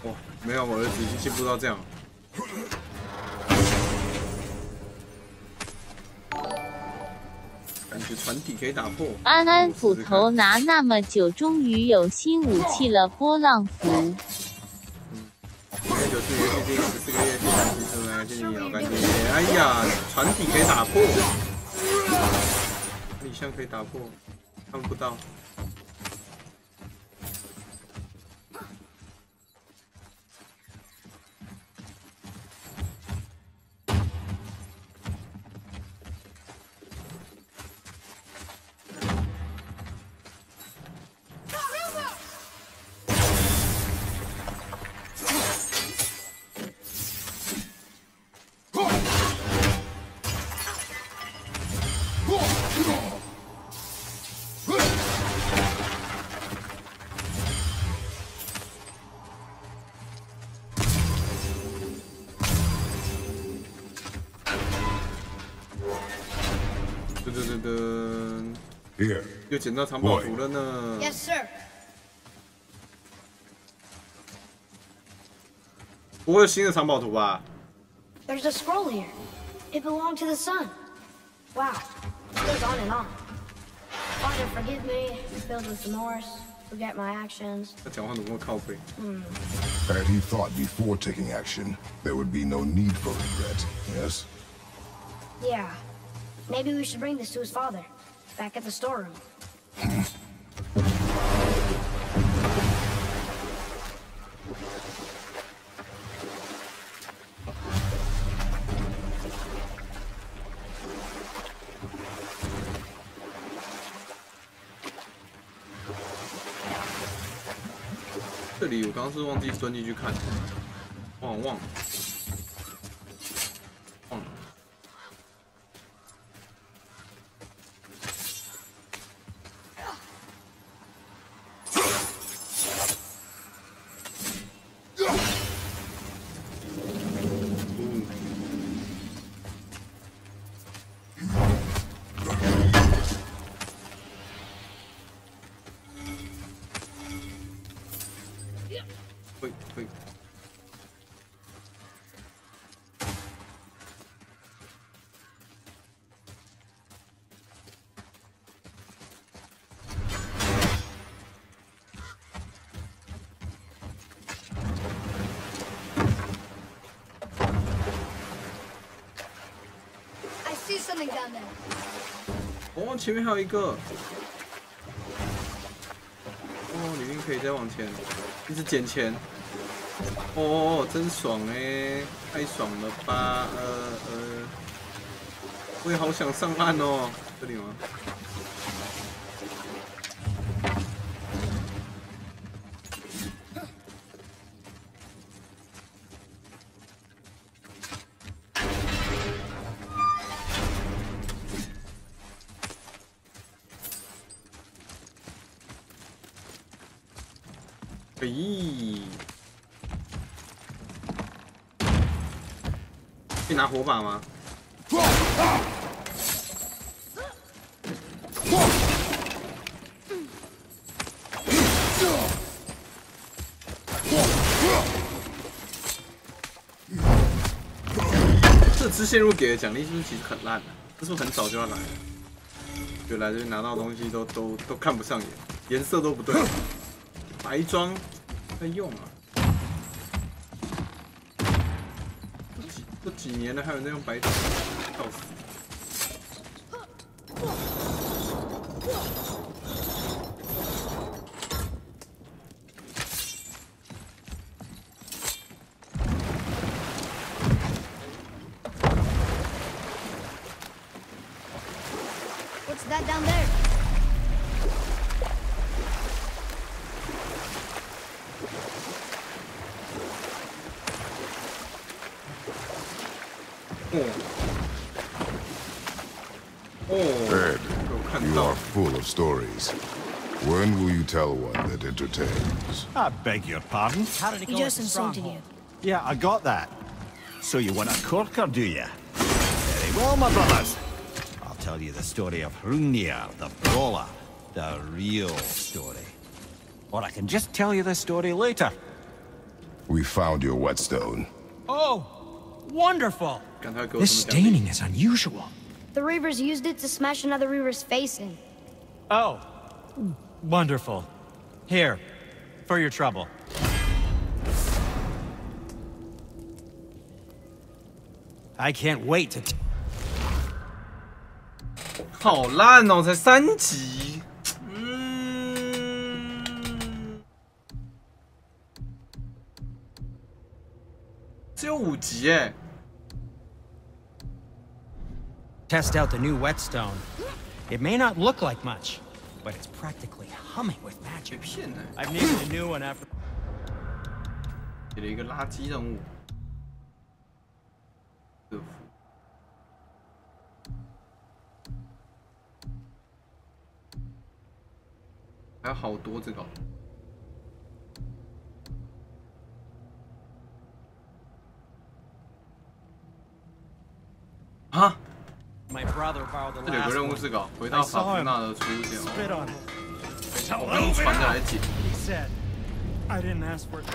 哦，没有，我儿子已经进步到这样。感觉船体可以打破。安安斧头拿那么久，终于有新武器了，波浪符。9次连续进14个月，提出来建议好干净。哎呀，船体可以打破，立项可以打破，看不到。又捡到藏宝图了呢。Yes, sir. 不会有新的藏宝图吧 There's a scroll here. It belonged to the sun. Wow. It goes on and on. Father, forgive me. Filled with remorse. Forget my actions. 他讲话怎么那么靠背 Had he thought before taking action, there would be no need for regret, yes? Yeah. Maybe we should bring this to his father. Back at the storeroom. 这里我刚刚是忘记钻进去看，忘了。会。I see something down there. 哦，前面还有一个。哦，里面可以再往前，一直捡钱。哦，真爽哎，太爽了吧！我也好想上岸哦。这里吗？咦，可以拿火把吗？这支线如果给的奖励是不是其实很烂的？这是不是很早就要来了？就来这边拿到的东西都看不上眼，颜色都不对。白装在用啊，都几年了，还有人在用白装，笑死！ What's that down there? Ed, you are full of stories. When will you tell one that entertains? I beg your pardon? How did it He go just with the insulted stronghold? you. Yeah, I got that. So you want a corker, do you? Very well, my brothers. I'll tell you the story of Hrungnir, the brawler. The real story. Or I can just tell you the story later. We found your whetstone. Oh, wonderful! 赶快给我 This 什么奖励 staining is unusual. The Reavers used it to smash another Reaver's face in. Oh, wonderful. Here, for your trouble. I can't wait to. 好烂哦，才3集。只有5集哎。 Test out the new whetstone. It may not look like much, but it's practically humming with 被 magic. 骗呢。 I've named a new one after. 给了一个垃圾任务。克服。还有好多这个哦。啊！ My brother borrowed the 这里有个 last 任务 one. 是搞回到法夫纳的出现 Spit 哦。 on it. 我用传的来解， He said, "I didn't ask for it."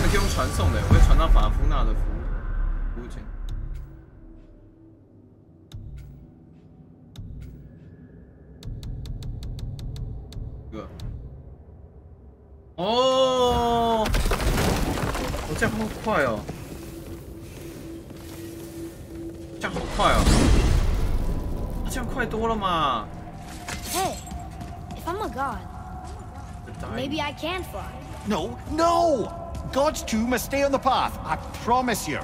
这可以用传送的，我会传到法夫纳的服务间。这个，哦，我这样好快哦，这样好快哦，这样快多了嘛。 Hey, if I'm a god, maybe I can fly. No, no! Gods too must stay on the path, I promise you.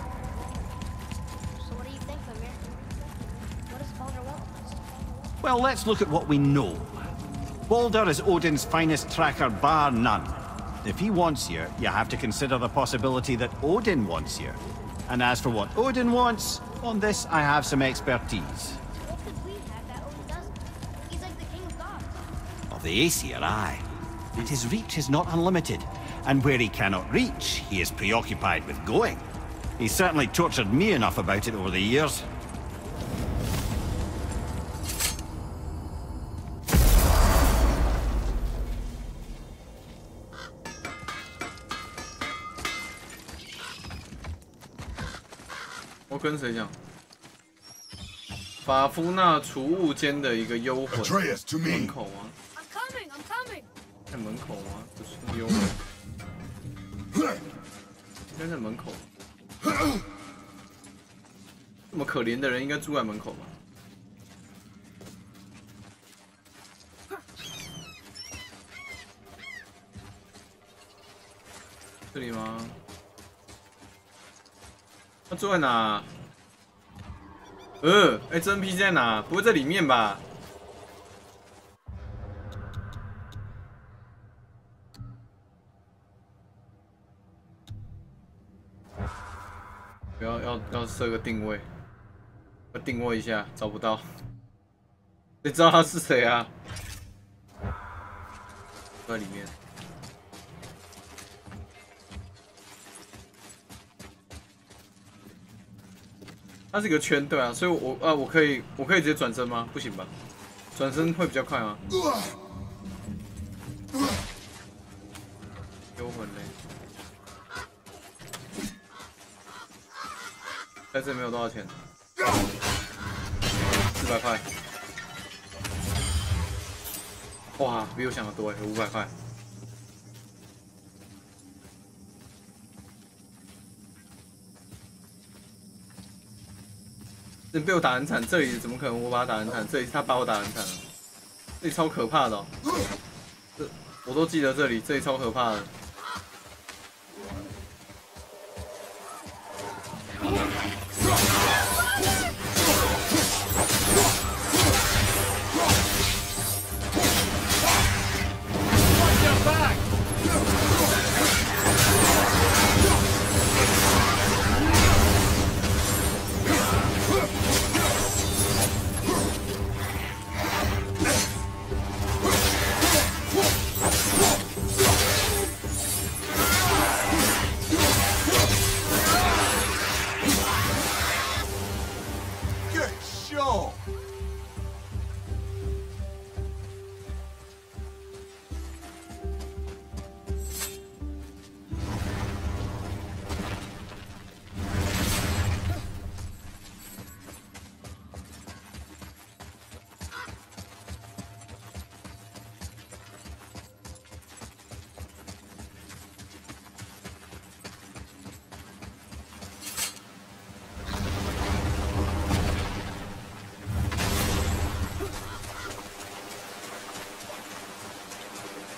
So what do you think, Mimir? What does Baldur want with us? Well, let's look at what we know. Baldur is Odin's finest tracker bar none. If he wants you, you have to consider the possibility that Odin wants you. And as for what Odin wants, on this I have some expertise. What could we have that Odin doesn't? He's like the king of gods. Of the Aesir, aye. But his reach is not unlimited, and where he cannot reach, he is preoccupied with going. He's certainly tortured me enough about it over the years. 我跟谁讲？法夫纳储物间的一个幽魂 Atreus, to me. 门口啊， I'm coming, I'm coming. 在门口啊，不是幽魂，应该在门口。这么可怜的人应该住在门口吧？这里吗？他住在哪？哎，这 NPC 在哪？不会在里面吧？要设个定位，要定位一下，找不到。谁知道他是谁啊？在里面。它是一个圈，对啊，所以我可以直接转身吗？不行吧？转身会比较快吗？幽魂嘞，在这没有多少钱，400块。哇，比我想的多哎，有500块。人被我打很惨，这里怎么可能我把他打很惨？这里是他把我打很惨了，这里超可怕的哦。我都记得这里超可怕的。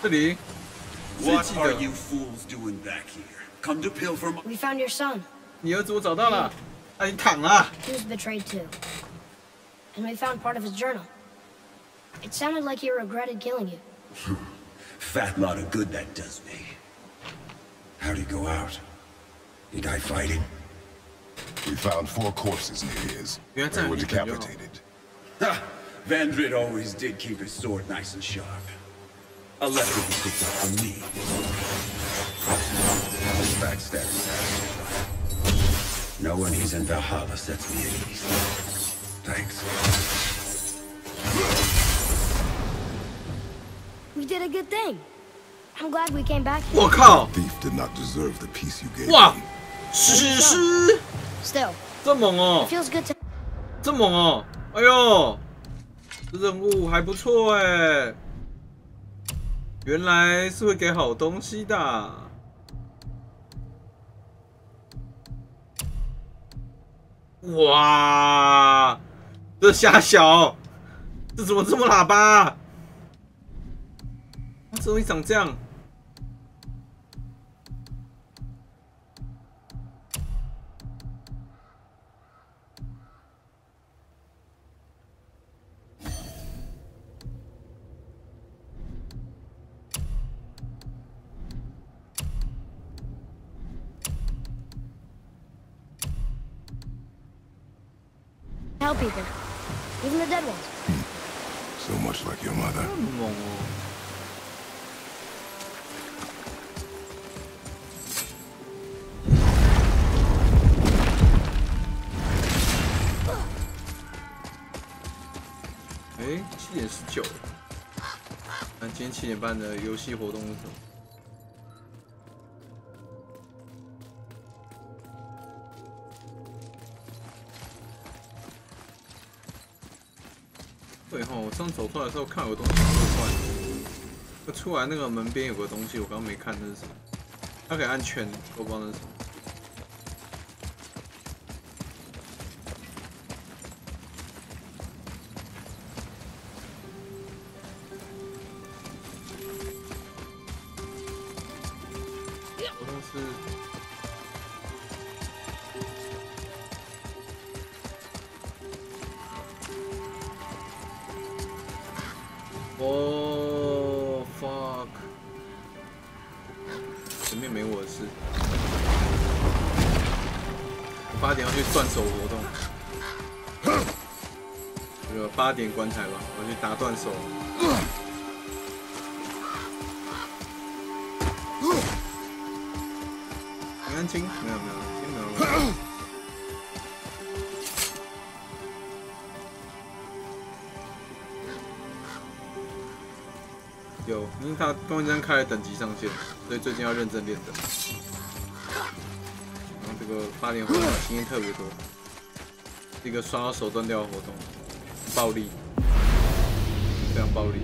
这里。 What are you fools doing back here? Come to pilfer my... We found your son. 你儿子我找到了，啊，你躺了。 He was betrayed too. And we found part of his journal. It sounded like he regretted killing you. Fat lot of good that does me. How'd he go out? He died fighting? We found 4 corpses near his. They were decapitated. Ha! Vandrid always did keep his sword nice and sharp. A lesson he picked up from me. Backstabbing bastard. Knowing he's in Valhalla sets me at ease. Thanks. We did a good thing. I'm glad we came back. 我靠！ Thief did not deserve the peace you gave 哇 me.，史诗， Still, 这猛哦 it，feels good to. 这猛哦！哎呦，这任务还不错哎，原来是会给好东西的。哇，这瞎小，这怎么这么喇叭？这东西长这样。 Help people, even the dead ones. So much like your mother. 猛哦！哎，7:19。那今天7点半的游戏活动是什么？ 对哈，我上次走出来的时候看有个东西怪怪的，就出来那个门边有个东西，我刚刚没看那是什么。它可以按圈，我不知道那是什么。好像是。 哦 fuck， 前面没我的事。我8点要去断手活动，这个8点棺材吧，我要去打断手。平安青没有没有，青没有。 有，因为他公这样开了等级上限，所以最近要认真练的。然后这个8点活动经验特别多，是一个刷到手断掉的活动，暴力，非常暴力。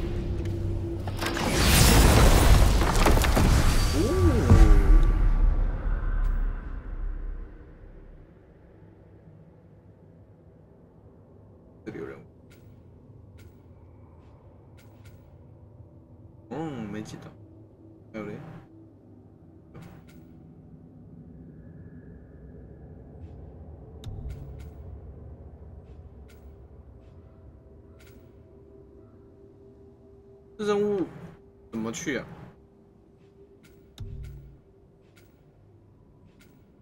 哦，这里有人物。 没记到，还有嘞。这任务怎么去啊？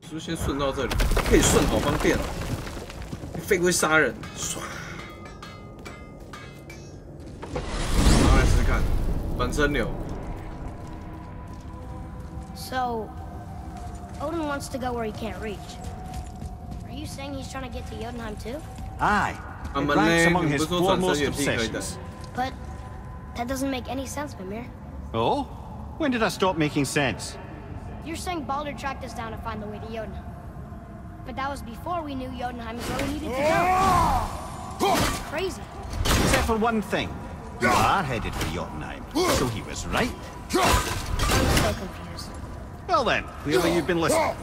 是不是先顺到这里？可以顺，好方便哦！飞过去杀人，唰！拿来试试看，转身流。 So, Odin wants to go where he can't reach. Are you saying he's trying to get to Jotunheim too? Aye. It ranks among his foremost obsessions. But that doesn't make any sense, Mimir. Oh? When did I stop making sense? You're saying Baldur tracked us down to find the way to Jotunheim. But that was before we knew Jotunheim is where we needed to go. That's crazy. Except for one thing. You are headed for Jotunheim, so he was right. I'm so confused. Well then, clearly you've been listening.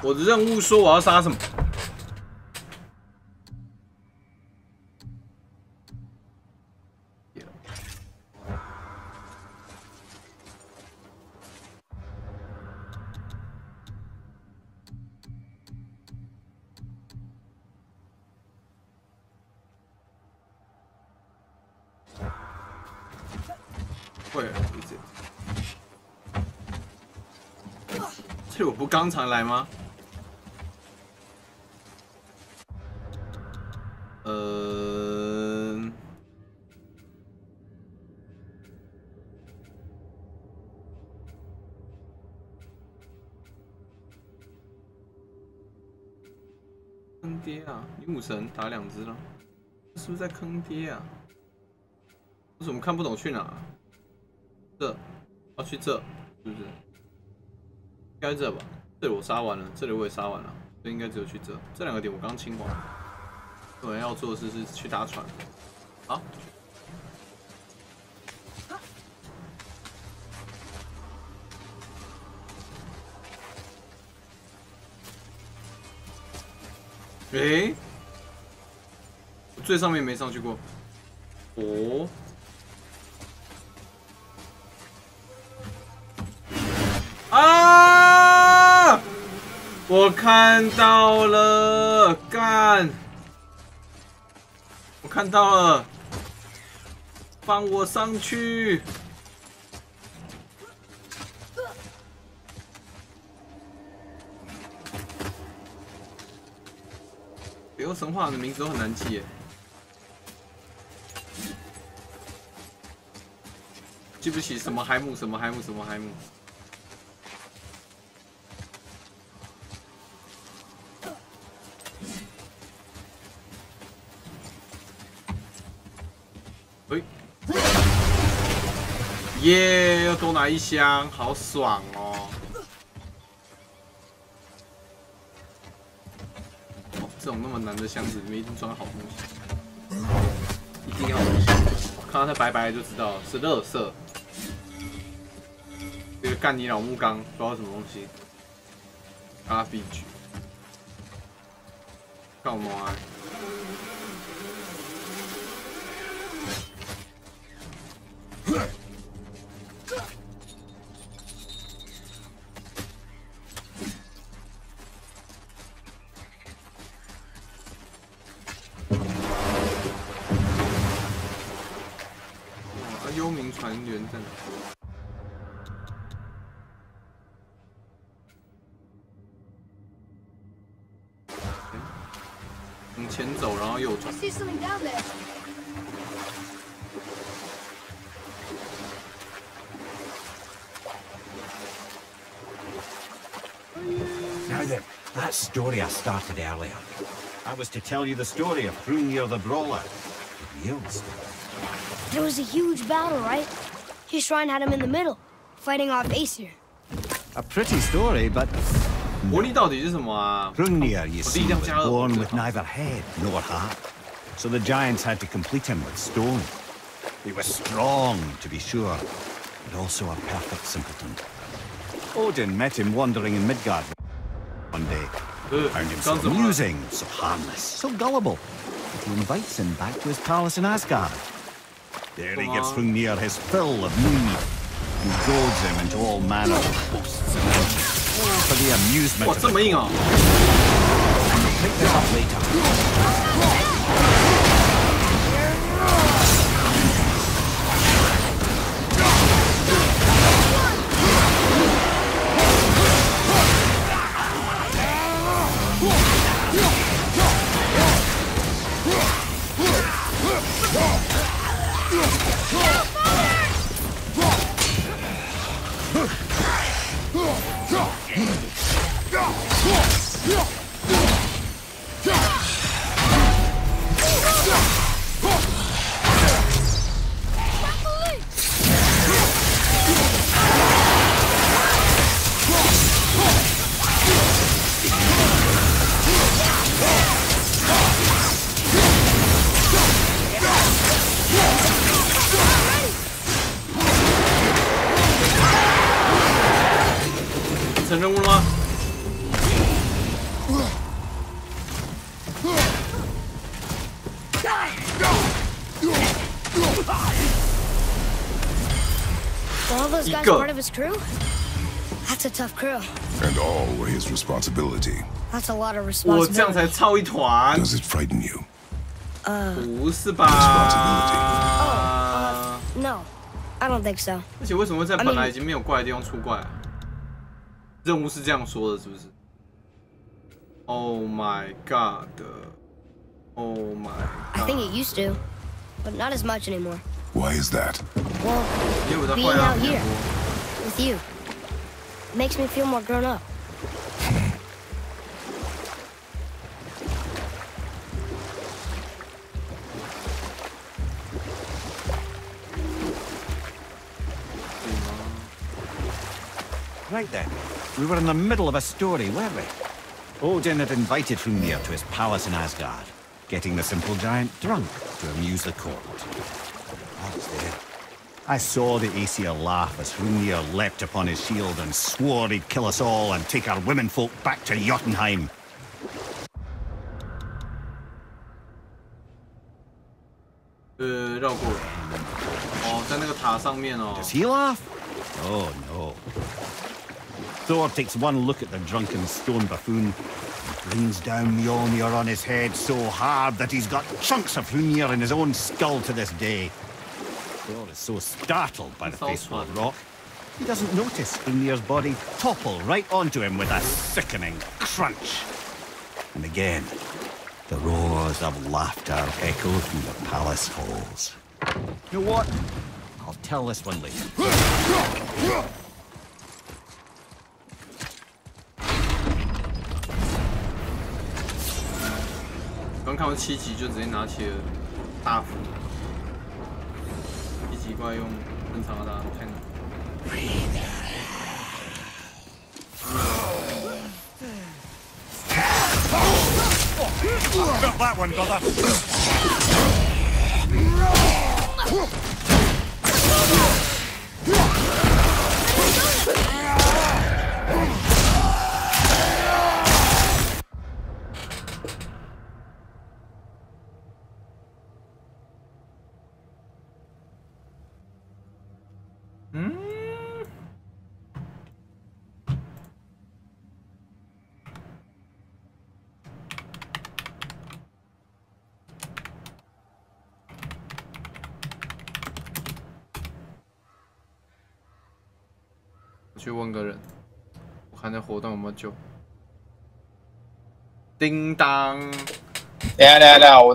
我的任务说我要杀什么？会，这里我不刚才来吗？坑爹啊！女武神打2只了，这是不是在坑爹啊？我怎么看不懂去哪？这，要去这，是不是？应该这吧？这里我杀完了，这里我也杀完了，所以应该只有去这。这2个点我刚清完。我要做的事是去搭船。好。诶，我最上面没上去过。哦。啊！我看到了，干！我看到了，放我上去！北欧神话的名字都很难记耶。记不起什么海姆，什么海姆，什么海姆。喂，耶！又多拿1箱，好爽哦！哦，这种那么难的箱子里面一定装好东西，一定要东西。看到它白白的就知道是垃圾。这个干你老木缸，不知道什么东西。RPG， 干嘛啊？幽冥船员在哪？往前走，然后右转。Now then, that story I started earlier. I was to tell you the story of Hrungnir the Brawler. The real story. There was a huge battle, right? His shrine had him in the middle, fighting off Aesir. A pretty story, but 魔力到底是什么啊？ Hrungnir, you see, was 2 born with neither head nor heart. So the giants had to complete him with stone. He was strong, to be sure, but also a perfect simpleton. Odin met him wandering in Midgard one day. Found him so amusing, so harmless, so gullible, that he invites him back to his palace in Asgard. There he gives Hrungnir his fill of need, and goads him into all manner of boasts and adventures for the amusement of the court. We'll pick this up later. Were all those guys part of his crew? That's a tough crew. And all were his responsibility. That's a lot of 我这样 responsibility. 才操一团。 Does it frighten you? 不是吧？ No, I don't think so. 而且为什么会在本来已经没有怪的地方出怪啊？任务是这样说的，是不是 ？Oh my god! Oh my god! I think it used to, but not as much anymore. Why is that? Well, 因为我在 being 坏啊 out here with you makes me feel more grown up. Right then, we were in the middle of a story, weren't we? Odin had invited Hrungnir to his palace in Asgard, getting the simple giant drunk to amuse the court. I was there. I saw the Aesir laugh as Hrungnir leapt upon his shield and swore he'd kill us all and take our womenfolk back to Jotunheim. 绕过。哦，在那个塔上面哦。 Does he laugh? Oh no. Thor takes one look at the drunken stone buffoon and brings down Mjolnir on his head so hard that he's got chunks of Hrungnir in his own skull to this day. Thor is so startled by the faithful rock, he doesn't notice Hrungnir's body topple right onto him with a sickening crunch. And again, the roars of laughter echo through the palace halls. You know what? I'll tell this one later. 刚看完7集就直接拿起了大斧，1级怪用正常的打太难。Got that one, brother. Hmm? 我去问个人，我看这活动有没有救。叮当，等下，我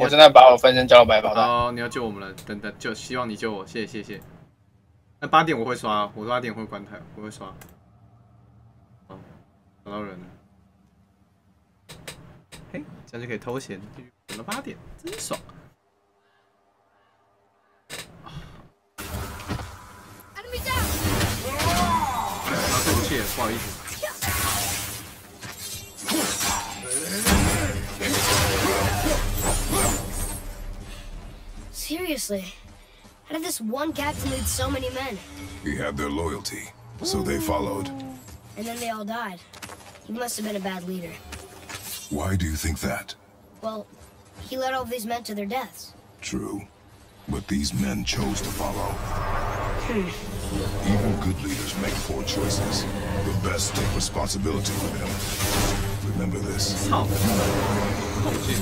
正在把我分身交到白宝袋。哦，你要救我们了，等等，希望你救我，谢谢。那8点我会刷，我8点会关台，我会刷。好，找到人了。嘿，这样就可以偷闲，等到8点，真爽。啊，对不起，不好意思。 Seriously, how did this one captain lead so many men? He had their loyalty, so they followed. And then they all died. He must have been a bad leader. Why do you think that? Well, he led all of these men to their deaths. True. But these men chose to follow. Even good leaders make poor choices. The best take responsibility for them. Remember this. 操！后劲。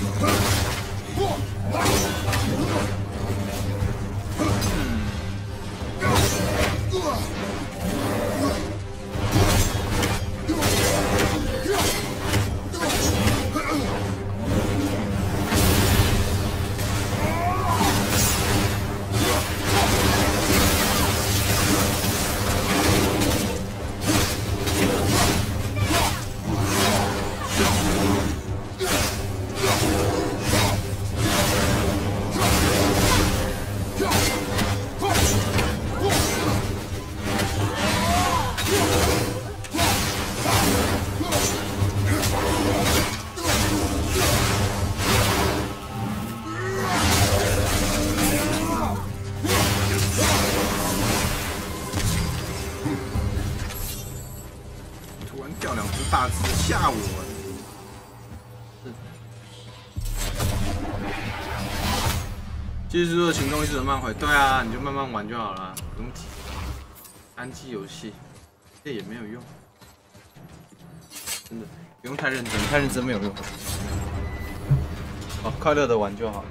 大只吓我！其技术的行动一直慢回，对啊，你就慢慢玩就好了，不用急。单机游戏，这也没有用，真的不用太认真，太认真没有用。好，快乐的玩就好了。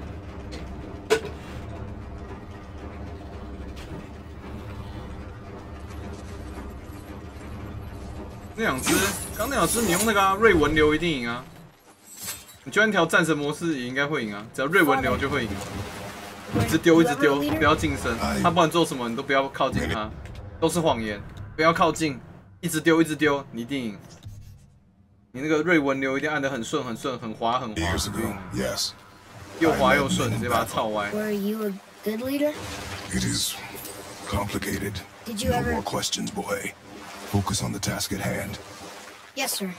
那两只，刚那两只你用那个瑞文流一定赢啊！你就按调战神模式也应该会赢啊，只要瑞文流就会赢。一直丢，一直丢，不要近身，他不管做什么你都不要靠近他，都是谎言，不要靠近，一直丢，一直丢，你一定赢。你那个瑞文流一定按得很顺，很顺，很滑，很滑，又滑又顺，直接把它操歪。Were you a good leader? It is complicated. Did you No ever? more questions, boy. Focus on the task at hand. Yes, sir.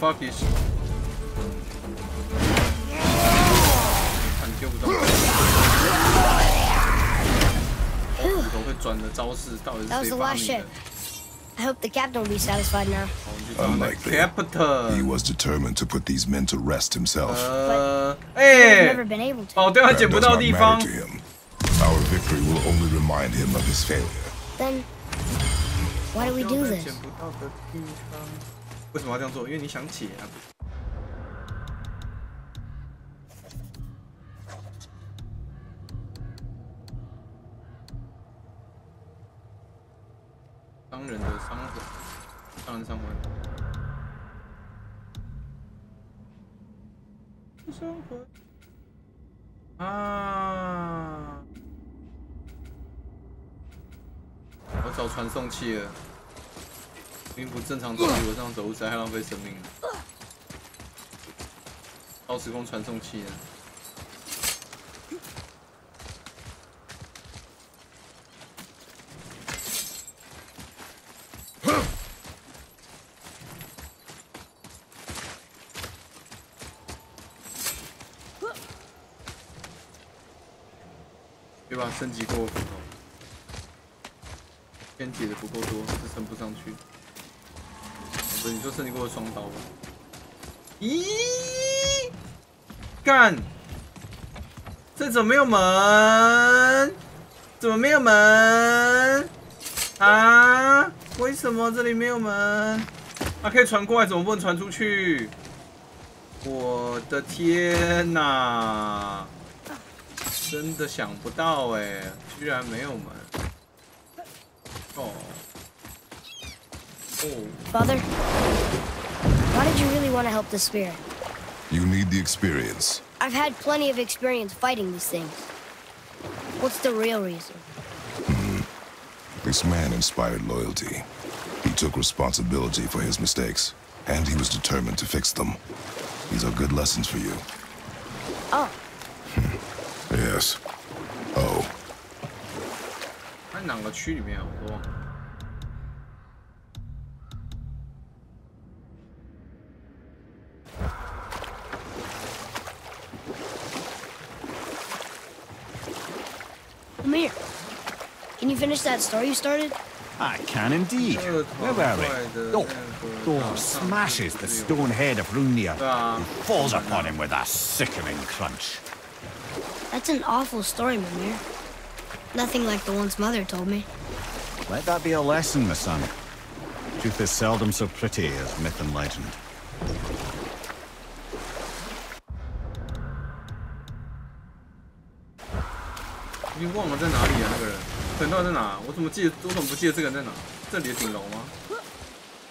Fuck is？ 看丢不动。头会转的招式到底是谁发明的 I hope the captain will be satisfied now. Unlikely. Captain. He was determined to put these men to rest himself. I've never been able to. 保镖还捡不到地方。 Our victory will only remind him of his failure. Then, why do we do this? 为什么要这样做？因为你想解啊。商人的伤痕，商人伤痕，伤痕啊！我找传送器了。 并不正常走路，我这样走路实在太浪费生命了。超时空传送器呢？对吧？升级过斧头，先解的不够多，是升不上去。 不是，你就升级过双刀吧？咦，干！这怎么没有门？怎么没有门？啊？为什么这里没有门？啊，可以传过来，怎么不能传出去？我的天哪！真的想不到哎，居然没有门。哦。 Father, why did you really want to help the spirit? You need the experience. I've had plenty of experience fighting these things. What's the real reason? This man inspired loyalty. He took responsibility for his mistakes, and he was determined to fix them. These are good lessons for you. Oh. Yes. Oh. 在哪个区里面啊？我忘了。 Amir, can you finish that story you started? I can indeed. Where were we? Oh, Thor smashes the stone head of Hrungnir and falls upon him with a sickening crunch. That's an awful story, Mimir. Nothing like the ones Mother told me. Let that be a lesson, my son. Truth is seldom so pretty as myth and legend. 已经忘了在哪里了，那个人，等到底在哪？我怎么不记得这个人在哪？这里的顶楼吗？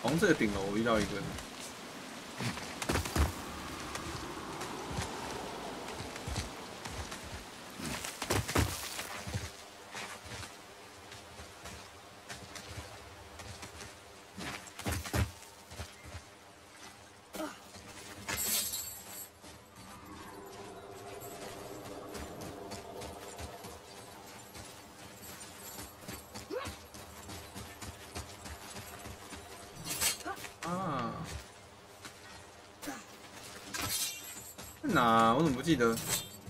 好像这个顶楼我遇到一个人。哪？我怎么不记得？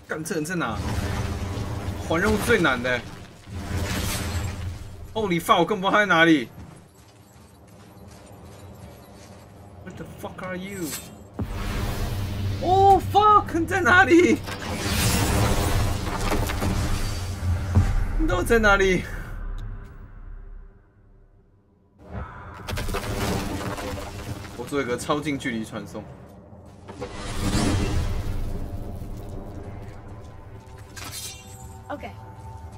干，这人在哪？还任务最难的。Holy fuck！ 我根本不知道他在哪里。Where the fuck are you？ Oh fuck！ 在哪里？你到底在哪里？我做一个超近距离传送。 Okay.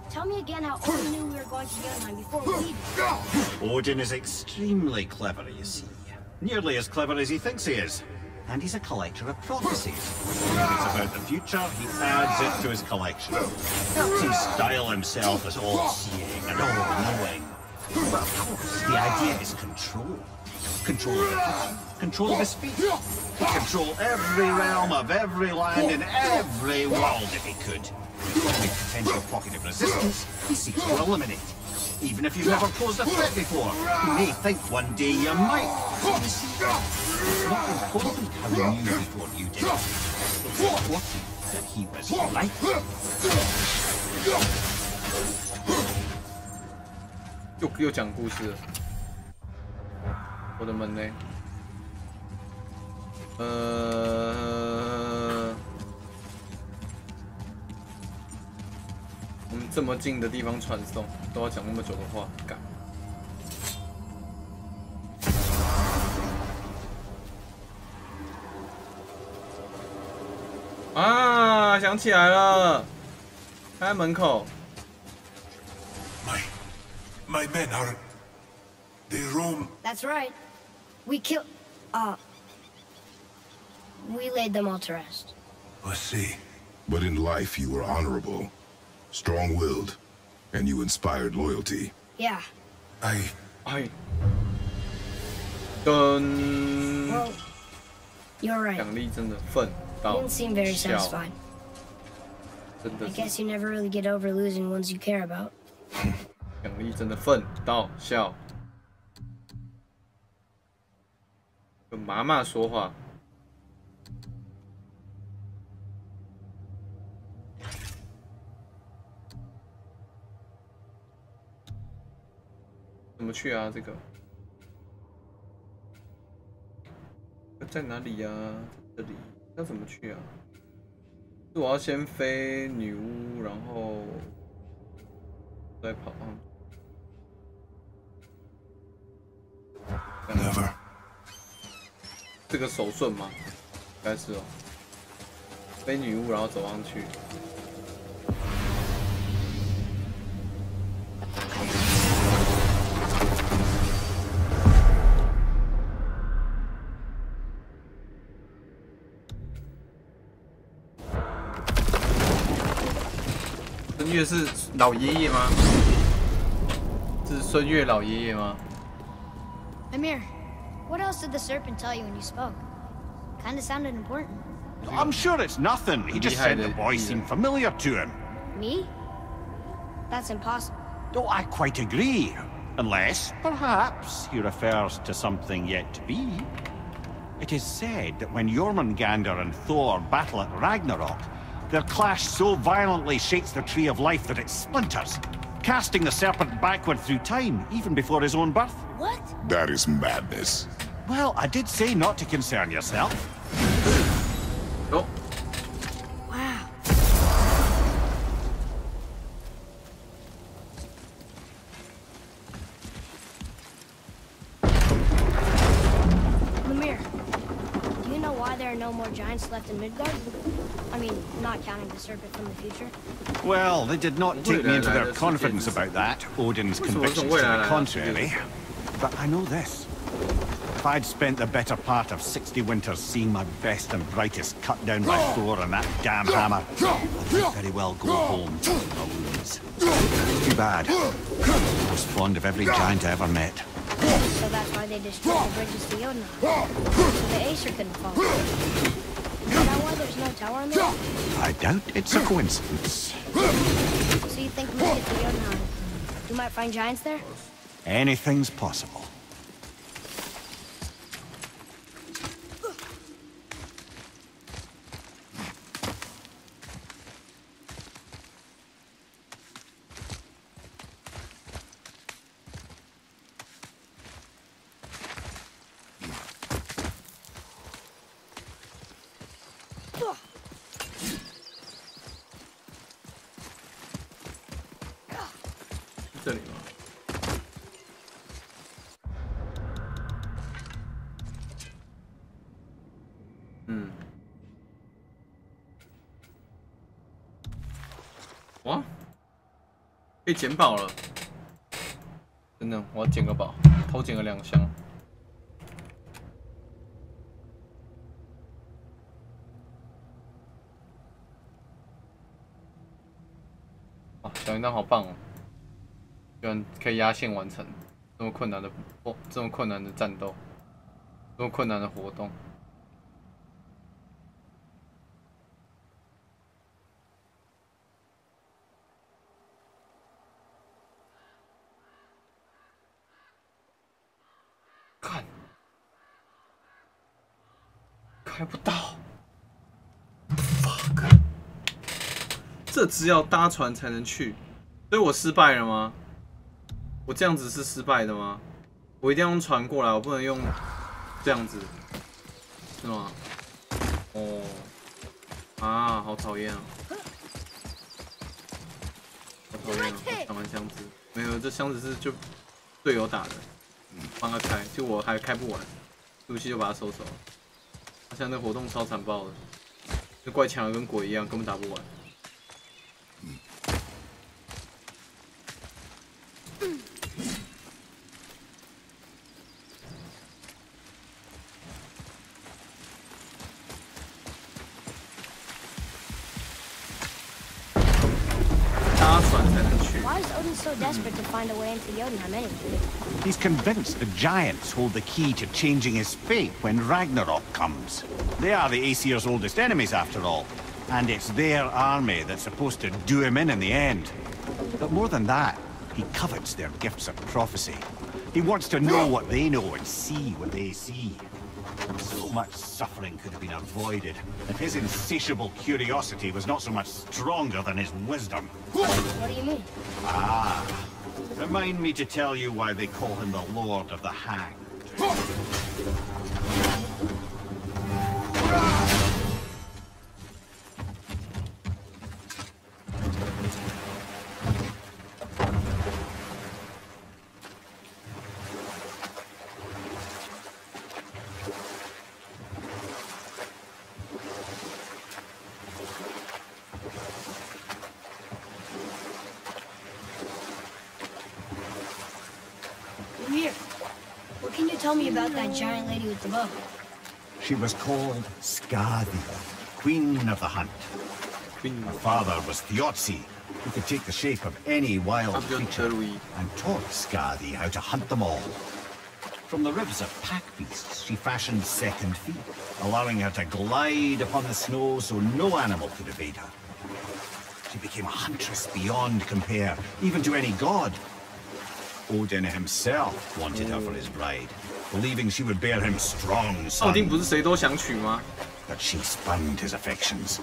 Tell me again how Odin knew we were going to Jotunheim before we leave. Odin is extremely clever, you see. Nearly as clever as he thinks he is. And he's a collector of prophecies. When it's about the future, he adds it to his collection. Helps him style himself as all-seeing and all-knowing. But of course, the idea is control. Control of the future. Control of his feet. Control every realm of every land in every world if he could. Every potential pocket of resistance, he seeks to eliminate. Even if you've never posed a threat before, you may think one day you might. You see, it's not important how you knew before you did. It's important that he was right. 又讲故事了。我的门呢？我们这么近的地方传送，都要讲那么久的话，干。啊，想起来了，他在门口。My men are... They roam... That's right. We killed... We laid them all to rest. I see. But in life you were honorable, strong-willed, and you inspired loyalty. Yeah. I... Well, you're right. 奖励真的奋到 You didn't seem very 笑 satisfied. 真的 I 是 guess you never really get over losing ones you care about. 奖励真的奋到笑。跟妈妈说话。怎么去啊？这个在哪里呀？这里要怎么去啊？是我要先飞女巫，然后再跑上去。 Never. 这个手顺吗？应该是哦。飞女巫，然后走上去。孙悦是老爷爷吗？是孙悦老爷爷吗？ Amir, what else did the serpent tell you when you spoke? Kinda sounded important. I'm sure it's nothing. He just said the voice seemed familiar to him. Me? That's impossible. Oh, I quite agree. Unless, perhaps, he refers to something yet to be. It is said that when Jormungandr and Thor battle at Ragnarok, their clash so violently shakes the Tree of Life that it splinters, casting the serpent backward through time, even before his own birth. What? That is madness. Well, I did say not to concern yourself. Oh. Wow. Lemire, do you know why there are no more giants left in Midgard? I mean, not counting the serpent from the future. Well, they did not take me into their confidence about that, Odin's convictions to the contrary. But I know this. If I'd spent the better part of 60 winters seeing my best and brightest cut down by Thor and that damn hammer, I could very well go home to my wounds. Too bad. I was fond of every giant I ever met. So that's why they destroyed the bridges to Jotunheim. So the Aesir couldn't fall. Is that why there's no tower on there? I doubt it's a coincidence. So you think when we get to Jotunheim, you might find giants there? Anything's possible.这里吗？哇，可以捡宝了！真的，我要捡个宝，偷捡个2箱。哇，小铃铛好棒哦！ 居然可以压线完成这么困难的这么困难的战斗，这么困难的活动。看，开不到。fuck， 这只要搭船才能去，所以我失败了吗？ 我这样子是失败的吗？我一定要用船过来，我不能用这样子，是吗？哦，啊，好讨厌啊！好讨厌啊！我抢完箱子，没有，这箱子是就队友打的，帮他开，就我还开不完，游戏就把他收走了。现在那活动超残暴的，这怪强的跟鬼一样，根本打不完。 Why is Odin so desperate to find a way into Jotunheim anyway? He's convinced the giants hold the key to changing his fate when Ragnarok comes. They are the Aesir's oldest enemies, after all. And it's their army that's supposed to do him in the end. But more than that, he covets their gifts of prophecy. He wants to know what they know and see what they see. So much suffering could have been avoided if his insatiable curiosity was not so much stronger than his wisdom. What do you mean? Ah, remind me to tell you why they call him the Lord of the Hanged. Tell me about that giant lady with the bow. She was called Skadi, Queen of the Hunt. Her father was Thiotzi, who could take the shape of any wild creature, and taught Skadi how to hunt them all. From the ribs of pack beasts, she fashioned second feet, allowing her to glide upon the snow so no animal could evade her. She became a huntress beyond compare, even to any god. Odin himself wanted her for his bride, believing she would bear him strong sons. But she spurned his affections,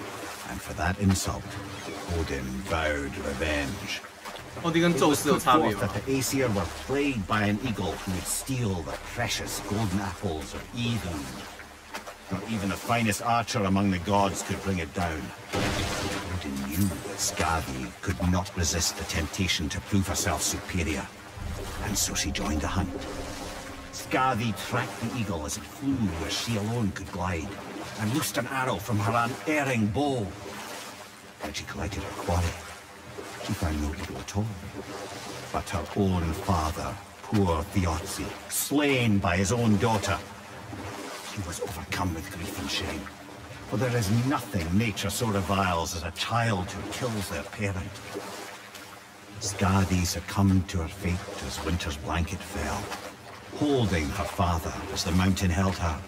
and for that insult, Odin vowed revenge. It was put forth that the Aesir were plagued by an eagle who would steal the precious golden apples of Idun. Not even the finest archer among the gods could bring it down. Odin knew that Skadi could not resist the temptation to prove herself superior, and so she joined the hunt. Skadi tracked the eagle as it flew where she alone could glide, and loosed an arrow from her unerring bow. When she collected her quarry, she found no evil at all. But her own father, poor Kha'Zix, slain by his own daughter. She was overcome with grief and shame. For there is nothing nature so reviles as a child who kills their parent. Skadi succumbed to her fate as winter's blanket fell, holding her father as the mountain held her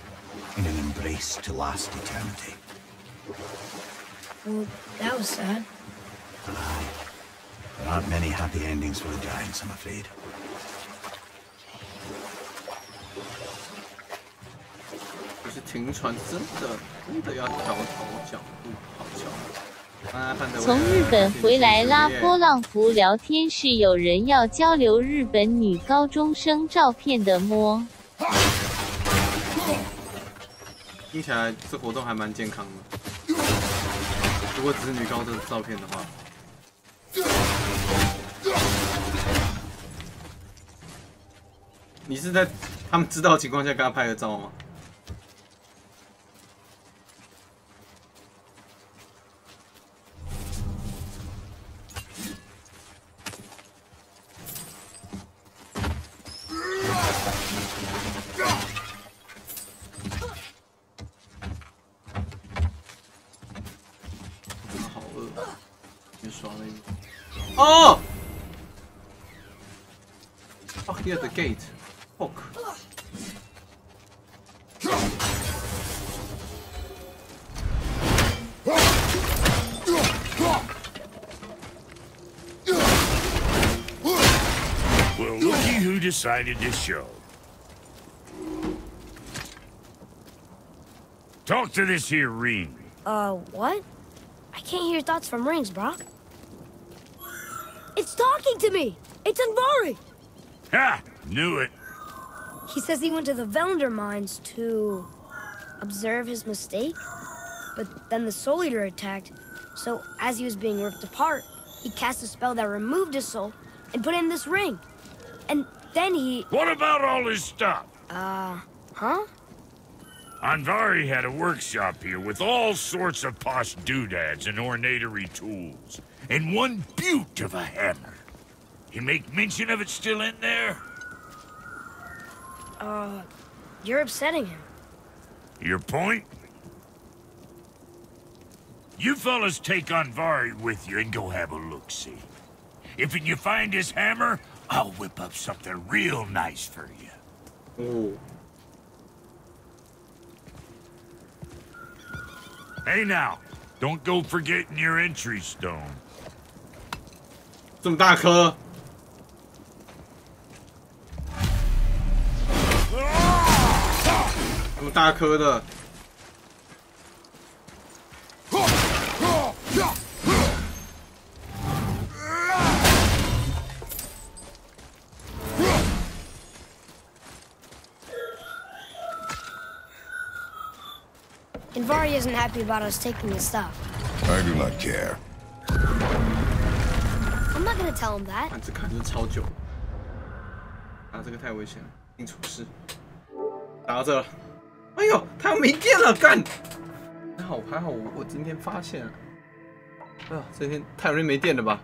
in an embrace to last eternity. Well, that was sad. Aye. There aren't many happy endings for the giants, I'm afraid. 就是停船真的要调头角度，好巧。从日本回来拉波浪符聊天室有人要交流日本女高中生照片的摸。听起来这活动还蛮健康的。如果只是女高中的照片的话。 你是在他们知道的情况下跟他拍的照吗？好饿，别刷了一个。哦 ！Oh, here's the gate. Hook. Well, looky who decided to show. Talk to this here ring. What? I can't hear thoughts from rings, Brock. It's talking to me! It's Anvari! Ha! Knew it. He says he went to the Velander mines to observe his mistake, but then the Soul Eater attacked, so as he was being ripped apart, he cast a spell that removed his soul and put in this ring. And then he... What about all his stuff? Huh? Anvari had a workshop here with all sorts of posh doodads and ornatory tools, and one beaut of a hammer. You make mention of it still in there? You're upsetting him. Your point? You fellas take Anvari with you and go have a look-see. If you find his hammer, I'll whip up something real nice for you. Ooh. Hey now, don't go forgetting your entry stone. 这么大颗。 这么大颗的， Anvari isn't happy about us taking his stuff. I do not care. I'm not gonna tell him that. 看这看真的超久，啊，这个太危险了，一定出事。打到这了，哎呦，他没电了，干！还好我今天发现了，哎呀，这天太容易没电了吧？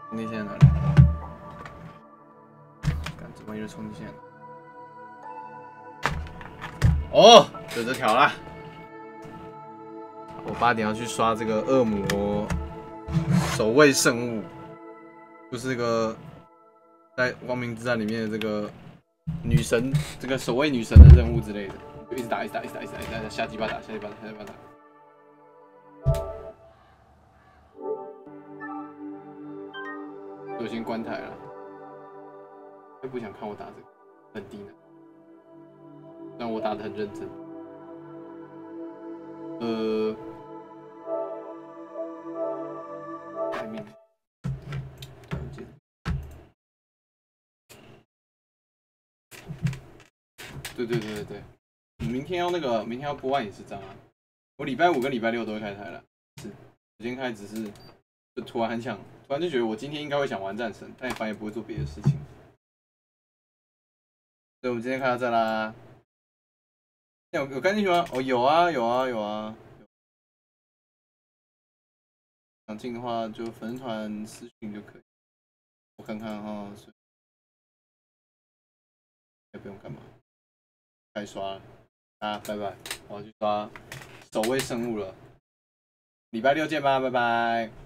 充电线在哪里？干，这万一是充电线。哦，就这条啦。我8点要去刷这个恶魔守卫圣物，就是这个在光明之战里面的这个女神，这个守卫女神的任务之类的，就一直打，下鸡巴打。我先关台了，又不想看我打这个，很低呢。但我打得很认真。外面，对，明天要明天要播完也是这样啊。我礼拜5跟礼拜6都会开台了，是，时间开只是就突然就觉得我今天应该会想玩战神，但反正也不会做别的事情。所以我们今天看到这啦。有干进去吗？哦，有啊有啊有啊。想进的话就粉丝团私讯就可以。我看看哈，也不用干嘛，开刷了啊，拜拜，我要去刷守卫生物了。礼拜六见吧，拜拜。